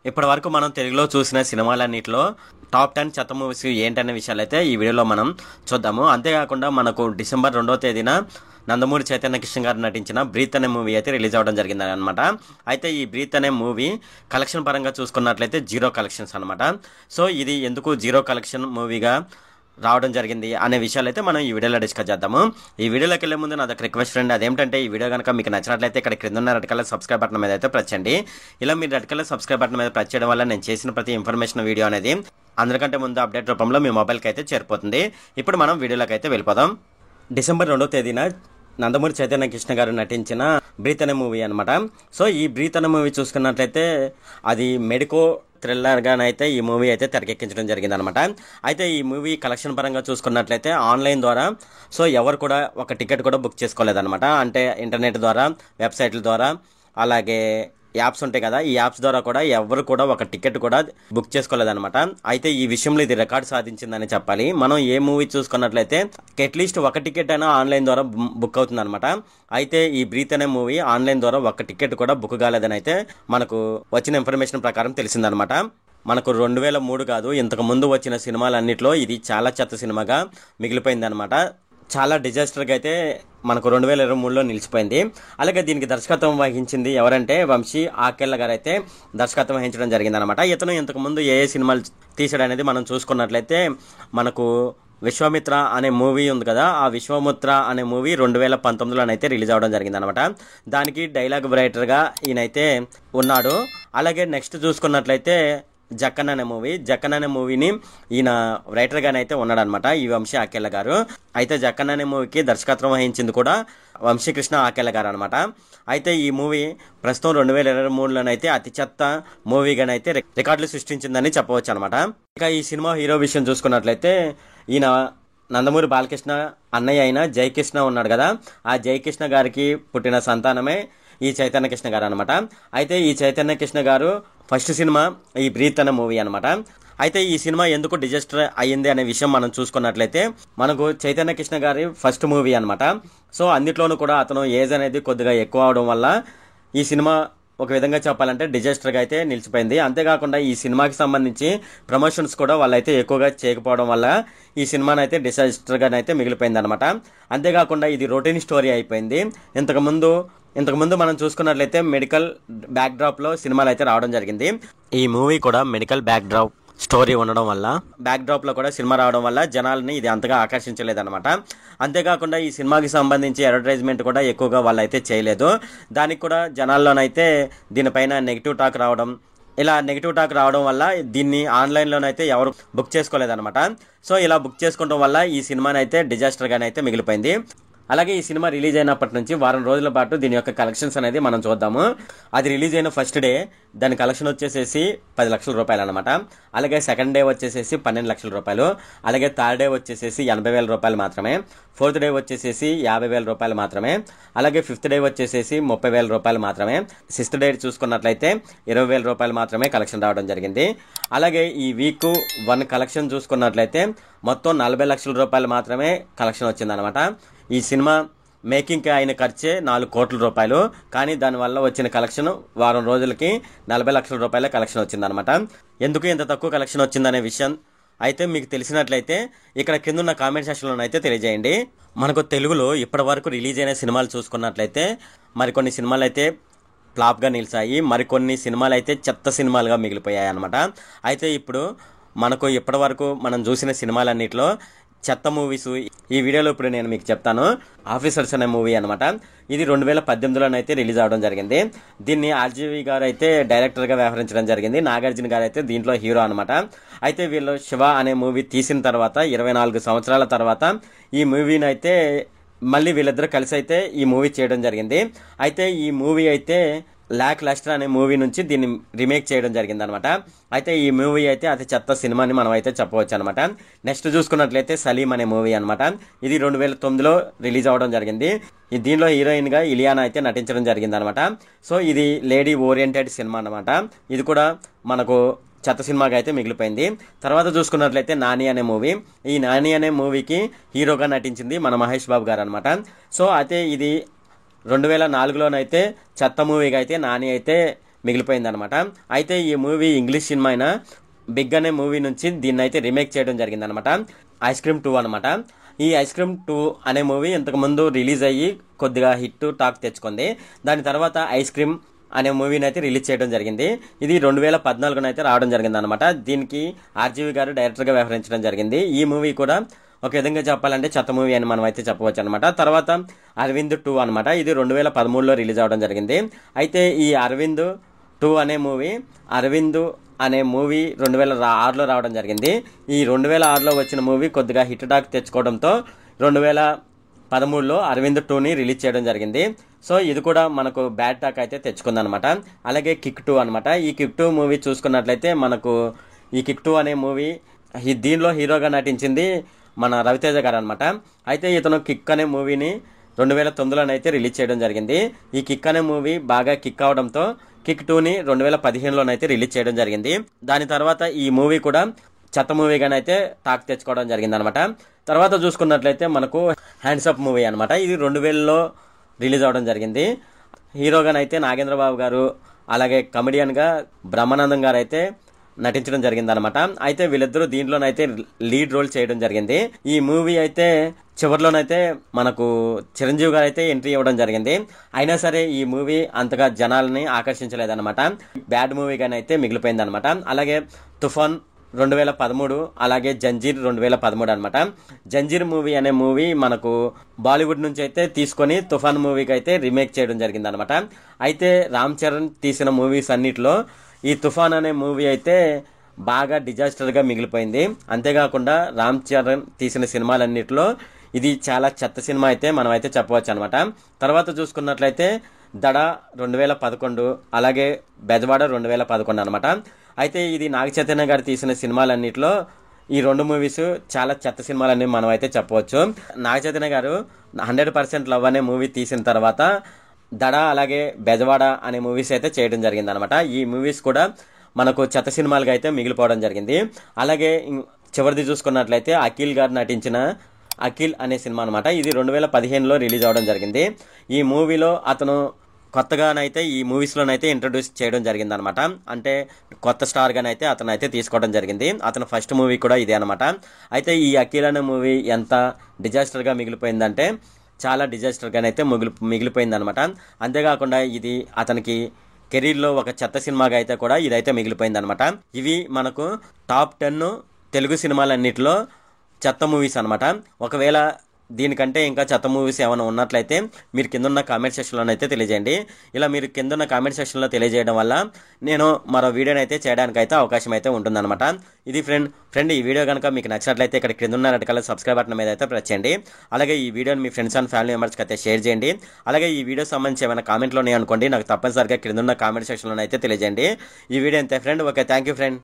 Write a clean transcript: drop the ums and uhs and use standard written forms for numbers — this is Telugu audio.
ఇప్పటి వరకు మనం తెలుగులో చూసిన సినిమాలన్నింటిలో టాప్ 10 చెత్త మూవీస్ ఏంటనే విషయాలు అయితే ఈ వీడియోలో మనం చూద్దాము. అంతేకాకుండా మనకు డిసెంబర్ 2వ తేదీన నందమూరి చైతన్య కృష్ణ గారు నటించిన బ్రీత్ అనే మూవీ అయితే రిలీజ్ అవ్వడం జరిగింది అనమాట. అయితే ఈ బ్రీత్ అనే మూవీ కలెక్షన్ పరంగా చూసుకున్నట్లయితే జీరో కలెక్షన్స్ అనమాట. సో ఇది ఎందుకు జీరో కలెక్షన్ మూవీగా రావడం జరిగింది అనే విషయాలు అయితే మనం ఈ వీడియోలో డిస్కస్ చేద్దాము. ఈ వీడియోలోకి వెళ్ళే ముందు నా దగ్గర రిక్వెస్ట్ ఫ్రెండ్, అదేంటంటే ఈ వీడియో కనుక మీకు నచ్చినట్లయితే ఇక్కడ క్రింద ఉన్న రెడ్ కలర్ సబ్స్క్రైబ్ బటన్ మీద అయితే ప్రెస్ చేయండి. ఇలా మీరు రెడ్ కలర్ సబ్స్క్రైబ్ బటన్ మీద ప్రెస్ చేయడం వల్ల నేను చేసిన ప్రతి ఇన్ఫర్మేషన్ వీడియో అనేది అందరికంటే ముందు అప్డేట్ రూపంలో మీ మొబైల్కి అయితే చేరిపోతుంది. ఇప్పుడు మనం వీడియోలోకి అయితే వెళ్ళిపోదాం. డిసెంబర్ 2వ తేదీన నందమూరి చైతన్య కృష్ణ గారు నటించిన బ్రీత్ అనే మూవీ అనమాట. సో ఈ బ్రీత్ అనే మూవీ చూసుకున్నట్లయితే అది మెడికో థ్రిల్లర్గానైతే ఈ మూవీ అయితే తెరకెక్కించడం జరిగింది అనమాట. అయితే ఈ మూవీ కలెక్షన్ పరంగా చూసుకున్నట్లయితే ఆన్లైన్ ద్వారా సో ఎవరు కూడా ఒక టికెట్ కూడా బుక్ చేసుకోలేదన్నమాట. అంటే ఇంటర్నెట్ ద్వారా, వెబ్సైట్ల ద్వారా, అలాగే యాప్స్ ఉంటాయి కదా, ఈ యాప్స్ ద్వారా కూడా ఎవరు కూడా ఒక టికెట్ కూడా బుక్ చేసుకోలేదన్నమాట. అయితే ఈ విషయంలో ఇది రికార్డ్ సాధించిందని చెప్పాలి. మనం ఏ మూవీ చూసుకున్నట్లయితే అట్లీస్ట్ ఒక టికెట్ అయినా ఆన్లైన్ ద్వారా బుక్ అవుతుంది అనమాట. అయితే ఈ బ్రీత్ అనే మూవీ ఆన్లైన్ ద్వారా ఒక టికెట్ కూడా బుక్ కాలేదని అయితే మనకు వచ్చిన ఇన్ఫర్మేషన్ ప్రకారం తెలిసిందనమాట. మనకు 2003 కాదు, ఇంతకు ముందు వచ్చిన సినిమాలన్నింటిలో ఇది చాలా చెత్త సినిమాగా మిగిలిపోయింది అనమాట. చాలా డిజాస్టర్గా అయితే మనకు 2023లో నిలిచిపోయింది. అలాగే దీనికి దర్శకత్వం వహించింది ఎవరంటే వంశీ ఆకెళ్ళ గారు అయితే దర్శకత్వం వహించడం జరిగింది అనమాట. ఇతను ఇంతకుముందు ఏ సినిమాలు తీసాడు అనేది మనం చూసుకున్నట్లయితే మనకు విశ్వామిత్ర అనే మూవీ ఉంది కదా, ఆ విశ్వామిత్ర అనే మూవీ 2019లోనైతే రిలీజ్ అవ్వడం జరిగింది అనమాట. దానికి డైలాగ్ రైటర్గా ఈయనైతే ఉన్నాడు. అలాగే నెక్స్ట్ చూసుకున్నట్లయితే జక్కన్ అనే మూవీని ఈయన రైటర్గానైతే ఉన్నాడనమాట, ఈ వంశీ ఆకెళ్ళ గారు. అయితే జక్కన్ అనే మూవీకి దర్శకత్వం వహించింది కూడా వంశీకృష్ణ ఆకెళ్ళ గారు అనమాట. అయితే ఈ మూవీ ప్రస్తుతం 2023లోనైతే అతి చెత్త మూవీగానైతే రికార్డులు సృష్టించిందని చెప్పవచ్చు అనమాట. ఇక ఈ సినిమా హీరో విషయం చూసుకున్నట్లయితే ఈయన నందమూరి బాలకృష్ణ అన్నయ్య అయిన జయకృష్ణ ఉన్నాడు కదా, ఆ జయకృష్ణ గారికి పుట్టిన సంతానమే ఈ చైతన్య కృష్ణ గారు అనమాట. అయితే ఈ చైతన్య కృష్ణ గారు ఫస్ట్ సినిమా ఈ బ్రీత్ అనే మూవీ అనమాట. అయితే ఈ సినిమా ఎందుకు డిజాస్టర్ అయ్యింది అనే విషయం మనం చూసుకున్నట్లయితే మనకు చైతన్య కృష్ణ గారి ఫస్ట్ మూవీ అనమాట. సో అన్నిట్లోనూ కూడా అతను ఏజ్ అనేది కొద్దిగా ఎక్కువ అవడం వల్ల ఈ సినిమా ఒక విధంగా చెప్పాలంటే డిజాస్టర్గా అయితే నిలిచిపోయింది. అంతేకాకుండా ఈ సినిమాకి సంబంధించి ప్రమోషన్స్ కూడా వాళ్ళైతే ఎక్కువగా చేయకపోవడం వల్ల ఈ సినిమానైతే డిజాస్టర్గానైతే మిగిలిపోయింది అనమాట. అంతేకాకుండా ఇది రొటీన్ స్టోరీ అయిపోయింది. ఇంతకుముందు మనం చూసుకున్నట్లయితే మెడికల్ బ్యాక్డ్రాప్లో సినిమాలు అయితే రావడం జరిగింది. ఈ మూవీ కూడా మెడికల్ బ్యాక్డ్రాప్ స్టోరీ ఉండడం వల్ల, బ్యాక్డ్రాప్లో కూడా సినిమా రావడం వల్ల జనాలని ఇది అంతగా ఆకర్షించలేదన్నమాట. అంతేకాకుండా ఈ సినిమాకి సంబంధించి అడ్వర్టైజ్మెంట్ కూడా ఎక్కువగా వాళ్ళైతే చేయలేదు. దానికి కూడా జనాల్లోనైతే దీనిపైన నెగిటివ్ టాక్ రావడం వల్ల దీన్ని ఆన్లైన్లోనైతే ఎవరు బుక్ చేసుకోలేదన్నమాట. సో ఇలా బుక్ చేసుకోవడం వల్ల ఈ సినిమానైతే డిజాస్టర్గానైతే మిగిలిపోయింది. అలాగే ఈ సినిమా రిలీజ్ అయినప్పటి నుంచి వారం రోజుల పాటు దీని యొక్క కలెక్షన్స్ అనేది మనం చూద్దాము. అది రిలీజ్ అయిన ఫస్ట్ డే దాని కలెక్షన్ వచ్చేసేసి 10 లక్షల రూపాయలు అనమాట. అలాగే సెకండ్ డే వచ్చేసేసి 12 లక్షల రూపాయలు. అలాగే థర్డ్ డే వచ్చేసేసి 80,000 రూపాయలు మాత్రమే. ఫోర్త్ డే వచ్చేసేసి 50,000 రూపాయలు మాత్రమే. అలాగే ఫిఫ్త్ డే వచ్చేసేసి 30,000 రూపాయలు మాత్రమే. సిక్స్త్ డే చూసుకున్నట్లయితే 20,000 రూపాయలు మాత్రమే కలెక్షన్ రావడం జరిగింది. అలాగే ఈ వీక్ 1 కలెక్షన్ చూసుకున్నట్లయితే మొత్తం 40 లక్షల రూపాయలు మాత్రమే కలెక్షన్ వచ్చిందనమాట. ఈ సినిమా మేకింగ్కి అయిన ఖర్చే 4 కోట్ల రూపాయలు. కానీ దానివల్ల వచ్చిన కలెక్షన్ వారం రోజులకి 40 లక్షల రూపాయల కలెక్షన్ వచ్చిందనమాట. ఎందుకు ఇంత తక్కువ కలెక్షన్ వచ్చిందనే విషయం అయితే మీకు తెలిసినట్లయితే ఇక్కడ కింద ఉన్న కామెంట్ సెక్షన్లోనైతే తెలియజేయండి. మనకు తెలుగులో ఇప్పటి వరకు రిలీజ్ అయిన సినిమాలు చూసుకున్నట్లయితే మరికొన్ని సినిమాలు అయితే ఫ్లాప్గా నిలిచాయి, మరికొన్ని సినిమాలు అయితే చెత్త సినిమాలుగా మిగిలిపోయాయి అనమాట. అయితే ఇప్పుడు మనకు ఇప్పటి వరకు మనం చూసిన సినిమాలన్నింటిలో చెత్త మూవీస్ ఈ వీడియోలో ఇప్పుడు నేను మీకు చెప్తాను. ఆఫీసర్స్ అనే మూవీ అనమాట. ఇది 2018లోనైతే రిలీజ్ అవడం జరిగింది. దీన్ని ఆర్జీవి గారు అయితే డైరెక్టర్గా వ్యవహరించడం జరిగింది. నాగార్జున గారు అయితే దీంట్లో హీరో అనమాట. అయితే వీళ్ళు శివ అనే మూవీ తీసిన తర్వాత 24 సంవత్సరాల తర్వాత ఈ మూవీని అయితే మళ్ళీ వీళ్ళిద్దరూ కలిసి అయితే ఈ మూవీ చేయడం జరిగింది. అయితే ఈ మూవీ అయితే లాక్ లస్టర్ అనే మూవీ నుంచి దీన్ని రీమేక్ చేయడం జరిగింది అనమాట. అయితే ఈ మూవీ అయితే అతి చెత్త సినిమాని మనం అయితే చెప్పవచ్చు అనమాట. నెక్స్ట్ చూసుకున్నట్లయితే సలీం అనే మూవీ అనమాట. ఇది 2009లో రిలీజ్ అవ్వడం జరిగింది. దీనిలో హీరోయిన్ గా ఇలియానా అయితే నటించడం జరిగింది అనమాట. సో ఇది లేడీ ఓరియంటెడ్ సినిమా అనమాట. ఇది కూడా మనకు చెత్త సినిమాగా అయితే మిగిలిపోయింది. తర్వాత చూసుకున్నట్లయితే నాని అనే మూవీ. ఈ నాని అనే మూవీకి హీరోగా నటించింది మన మహేష్ బాబు గారు అనమాట. సో అయితే ఇది 2004లోనైతే చెత్త మూవీగా అయితే నాని అయితే మిగిలిపోయింది అనమాట. అయితే ఈ మూవీ ఇంగ్లీష్ సినిమా అయినా బిగ్ అనే మూవీ నుంచి దీన్ని అయితే రీమేక్ చేయడం జరిగింది అనమాట. ఐస్ క్రీమ్ 2 అనమాట. ఈ ఐస్ క్రీమ్ 2 అనే మూవీ ఇంతకు ముందు రిలీజ్ అయ్యి కొద్దిగా హిట్ టాక్ తెచ్చుకుంది. దాని తర్వాత ఐస్ క్రీమ్ అనే మూవీని అయితే రిలీజ్ చేయడం జరిగింది. ఇది 2014 అయితే రావడం జరిగింది అనమాట. దీనికి ఆర్జీవి గారు డైరెక్టర్గా వ్యవహరించడం జరిగింది. ఈ మూవీ కూడా ఒక విధంగా చెప్పాలంటే చెత్త మూవీ అని మనం అయితే చెప్పవచ్చు అనమాట. తర్వాత అరవింద్ 2 అనమాట. ఇది 2013లో రిలీజ్ అవడం జరిగింది. అయితే ఈ అరవింద్ 2 అనే మూవీ 2006లో రావడం జరిగింది. ఈ 2006లో వచ్చిన మూవీ కొద్దిగా హిట్ టాక్ తెచ్చుకోవడంతో 2013లో అరవింద్ 2ని రిలీజ్ చేయడం జరిగింది. సో ఇది కూడా మనకు బ్యాడ్ టాక్ అయితే తెచ్చుకుందనమాట. అలాగే కిక్ 2 అనమాట. ఈ కిక్ 2 మూవీ చూసుకున్నట్లయితే మనకు ఈ కిక్ 2 అనే మూవీ దీనిలో హీరోగా నటించింది మన రవితేజ గారు అనమాట. అయితే ఇతను కిక్ అనే మూవీని 2009లోనైతే రిలీజ్ చేయడం జరిగింది. ఈ కిక్ అనే మూవీ బాగా కిక్ అవడంతో కిక్ 2ని 2015లోనైతే రిలీజ్ చేయడం జరిగింది. దాని తర్వాత ఈ మూవీ కూడా చెత్త మూవీగానైతే టాక్ తెచ్చుకోవడం జరిగింది అనమాట. తర్వాత చూసుకున్నట్లయితే మనకు హ్యాండ్స్ అప్ మూవీ అనమాట. ఇది 2000లో రిలీజ్ అవడం జరిగింది. హీరోగానైతే నాగేంద్ర బాబు గారు, అలాగే కమెడియన్గా బ్రహ్మానందం గారు అయితే నటించడం జరిగింది అనమాట. అయితే వీళ్ళిద్దరూ దీంట్లోనైతే లీడ్ రోల్ చేయడం జరిగింది. ఈ మూవీ అయితే చివరిలోనైతే మనకు చిరంజీవి గారు అయితే ఎంట్రీ ఇవ్వడం జరిగింది. అయినా సరే ఈ మూవీ అంతగా జనాలని ఆకర్షించలేదన్నమాట. బ్యాడ్ మూవీగానైతే మిగిలిపోయింది అనమాట. అలాగే తుఫాన్ 2013, అలాగే జంజీర్ 2013 అనమాట. జంజీర్ మూవీ అనే మూవీ మనకు బాలీవుడ్ నుంచి అయితే తీసుకొని తుఫాన్ మూవీకి అయితే రీమేక్ చేయడం జరిగింది అనమాట. అయితే రామ్ చరణ్ తీసిన మూవీస్ అన్నిటిలో ఈ తుఫాన్ అనే మూవీ అయితే బాగా డిజాస్టర్గా మిగిలిపోయింది. అంతేకాకుండా రామ్ చరణ్ తీసిన సినిమాలన్నిటిలో ఇది చాలా చెత్త సినిమా అయితే మనం అయితే చెప్పవచ్చు అనమాట. తర్వాత చూసుకున్నట్లయితే దడ 2011, అలాగే బెజవాడ 2011 అనమాట. అయితే ఇది నాగ చైతన్య గారు తీసిన సినిమాలన్నిటిలో ఈ 2 మూవీస్ చాలా చెత్త సినిమాలని మనం అయితే చెప్పవచ్చు. నాగ చైతన్య గారు 100% లవ్ అనే మూవీ తీసిన తర్వాత దడ అలాగే బెజవాడ అనే మూవీస్ అయితే చేయడం జరిగింది అనమాట. ఈ మూవీస్ కూడా మనకు చెత్త సినిమాలుగా అయితే మిగిలిపోవడం జరిగింది. అలాగే చివరిది చూసుకున్నట్లయితే అఖిల్ గారు నటించిన అఖిల్ అనే సినిమా అనమాట. ఇది 2015లో రిలీజ్ అవడం జరిగింది. ఈ మూవీలో అతను కొత్తగానైతే ఈ మూవీస్లోనైతే ఇంట్రడ్యూస్ చేయడం జరిగింది అనమాట. అంటే కొత్త స్టార్గానైతే అతను అయితే తీసుకోవడం జరిగింది. అతను ఫస్ట్ మూవీ కూడా ఇదే అనమాట. అయితే ఈ అఖిల్ అనే మూవీ ఎంత డిజాస్టర్గా మిగిలిపోయిందంటే చాలా డిజాస్టర్గానైతే మిగిలిపోయింది అనమాట. అంతేకాకుండా ఇది అతనికి కెరీర్లో ఒక చెత్త సినిమాగా అయితే కూడా ఇదైతే మిగిలిపోయింది అనమాట. ఇవి మనకు టాప్ 10 తెలుగు సినిమాలన్నిటిలో చెత్త మూవీస్ అనమాట. ఒకవేళ దీనికంటే ఇంకా చెత్త మూవీస్ ఏమైనా ఉన్నట్లయితే మీరు కింద కామెంట్ సెక్షన్లో అయితే తెలియజేయండి. ఇలా మీరు కింద కామెంట్ సెక్షన్లో తెలియజేయడం వల్ల నేను మరో వీడియోని అయితే చేయడానికి అయితే అవకాశం అయితే ఉంటుందన్నమాట. ఇది ఫ్రెండ్ ఈ వీడియో కనుక మీకు నచ్చినట్లయితే ఇక్కడ కింద రెడ్ కలర్ సబ్స్క్రైబ్ బటన్ మీద అయితే ప్రెస్ చేయండి. అలాగే ఈ వీడియోని మీ ఫ్రెండ్స్ అండ్ ఫ్యామిలీ మెంబర్స్కి అయితే షేర్ చేయండి. అలాగే ఈ వీడియో సంబంధించి ఏమైనా కామెంట్లో అనుకోండి, నాకు తప్పనిసరిగా కింద కామెంట్ సెక్షన్లో అయితే తెలియజేయండి. ఈ వీడియో అంతే friend. Okay, thank you friend.